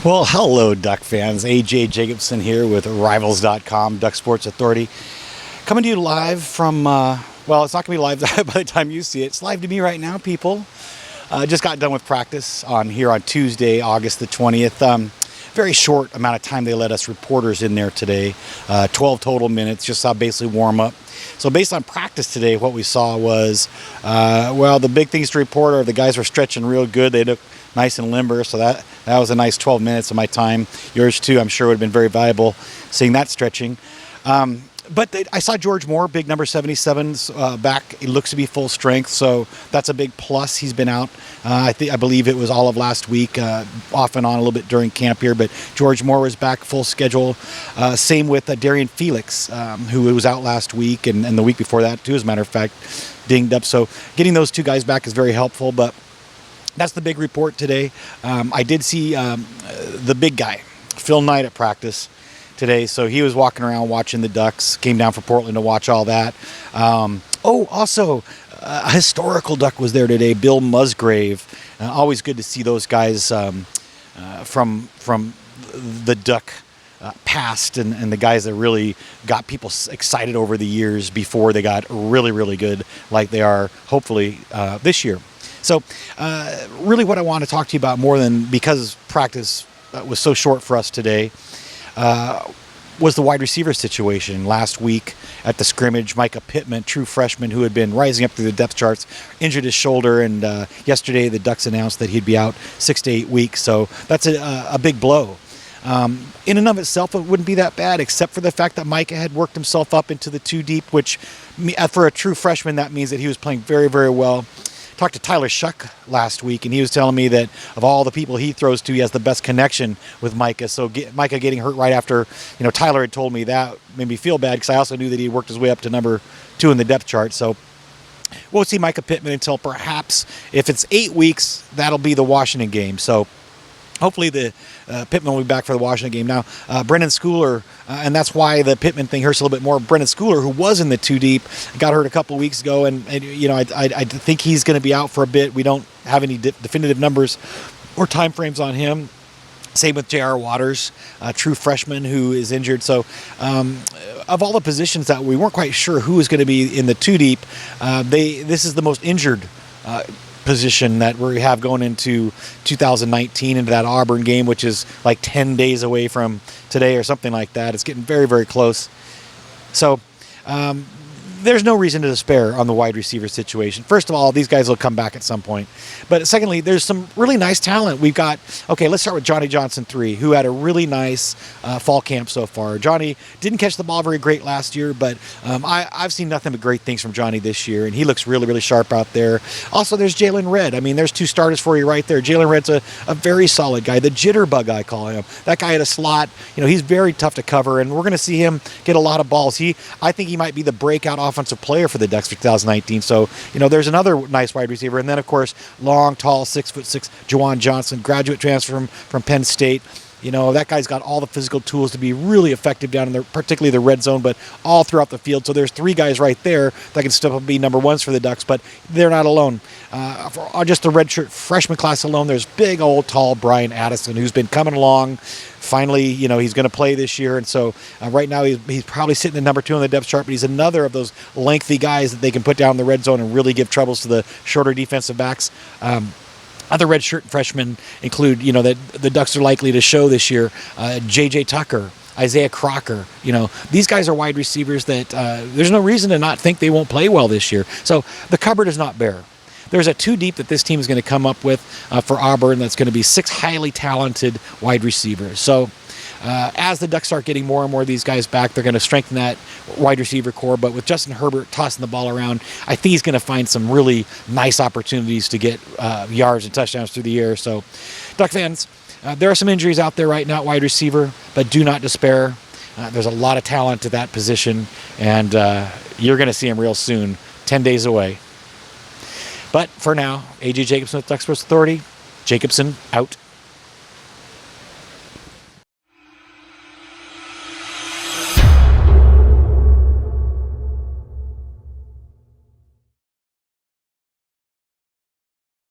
Well, hello, Duck fans. AJ Jacobson here with Rivals.com, Duck Sports Authority. Coming to you live from, well, it's not going to be live by the time you see it. It's live to me right now, people. Just got done with practice here on Tuesday, August the 20th. Very short amount of time they let us reporters in there today. 12 total minutes, just saw basically warm up. So based on practice today, what we saw was, well, the big things to report are the guys were stretching real good. They look nice and limber, so that was a nice 12 minutes of my time. Yours too, I'm sure would have been very valuable seeing that stretching. But I saw George Moore, big number 77's back. He looks to be full strength, so that's a big plus. He's been out, I believe it was all of last week, off and on a little bit during camp here, but George Moore was back full schedule. Same with Darian Felix, who was out last week and the week before that too, as a matter of fact, dinged up. So getting those two guys back is very helpful, but that's the big report today. I did see the big guy, Phil Knight, at practice today, so he was walking around watching the Ducks, came down from Portland to watch all that. Also, a historical Duck was there today, Bill Musgrave. Always good to see those guys from the Duck past and the guys that really got people excited over the years before they got really, really good like they are, hopefully, this year. So really what I want to talk to you about more than because practice was so short for us today was the wide receiver situation. Last week at the scrimmage, Micah Pittman, true freshman who had been rising up through the depth charts, injured his shoulder, and yesterday the Ducks announced that he'd be out 6 to 8 weeks. So that's a big blow. In and of itself, it wouldn't be that bad, except for the fact that Micah had worked himself up into the two deep, which for a true freshman, that means that he was playing very, very well. Talked to Tyler Shuck last week, and he was telling me that of all the people he throws to, he has the best connection with Micah. So Micah getting hurt right after, Tyler had told me that made me feel bad because I also knew that he worked his way up to number 2 in the depth chart. So we'll see Micah Pittman until perhaps, if it's 8 weeks, that'll be the Washington game. So hopefully the Pittman will be back for the Washington game. Now, Brendan Schooler, and that's why the Pittman thing hurts a little bit more. Brendan Schooler, who was in the two deep, got hurt a couple of weeks ago, and I think he's going to be out for a bit. We don't have any definitive numbers or time frames on him. Same with J.R. Waters, a true freshman who is injured. So of all the positions that we weren't quite sure who was going to be in the two deep, this is the most injured position that we have going into 2019, into that Auburn game, which is like 10 days away from today or something like that. It's getting very, very close. So there's no reason to despair on the wide receiver situation. First of all, these guys will come back at some point. But secondly, there's some really nice talent. We've got, let's start with Johnny Johnson 3, who had a really nice fall camp so far. Johnny didn't catch the ball very great last year, but I've seen nothing but great things from Johnny this year, and he looks really, really sharp out there. Also, there's Jalen Redd. I mean, there's two starters for you right there. Jalen Redd's a very solid guy, the jitterbug, I call him. That guy at a slot, he's very tough to cover, and we're going to see him get a lot of balls. I think he might be the breakout offensive player for the Ducks for 2019. So, there's another nice wide receiver. And then, of course, long, tall, 6'6", Juwan Johnson, graduate transfer from Penn State. That guy's got all the physical tools to be really effective down in particularly the red zone, but all throughout the field. So there's three guys right there that can step up and be number ones for the Ducks, but they're not alone. For just the redshirt freshman class alone, there's big old tall Brian Addison, who's been coming along. Finally, he's going to play this year, and so right now he's probably sitting at number 2 on the depth chart, but he's another of those lengthy guys that they can put down in the red zone and really give troubles to the shorter defensive backs. Other redshirt freshmen include, that the Ducks are likely to show this year, J.J. Tucker, Isaiah Crocker. These guys are wide receivers that there's no reason to not think they won't play well this year. So the cupboard is not bare. There's a two deep that this team is going to come up with for Auburn that's going to be 6 highly talented wide receivers. So as the Ducks start getting more and more of these guys back, they're going to strengthen that wide receiver core. But with Justin Herbert tossing the ball around, I think he's going to find some really nice opportunities to get yards and touchdowns through the air. So, Duck fans, there are some injuries out there right now at wide receiver, but do not despair. There's a lot of talent to that position, and you're going to see him real soon, 10 days away. But for now, AJ Jacobson with Duck Sports Authority. Jacobson out.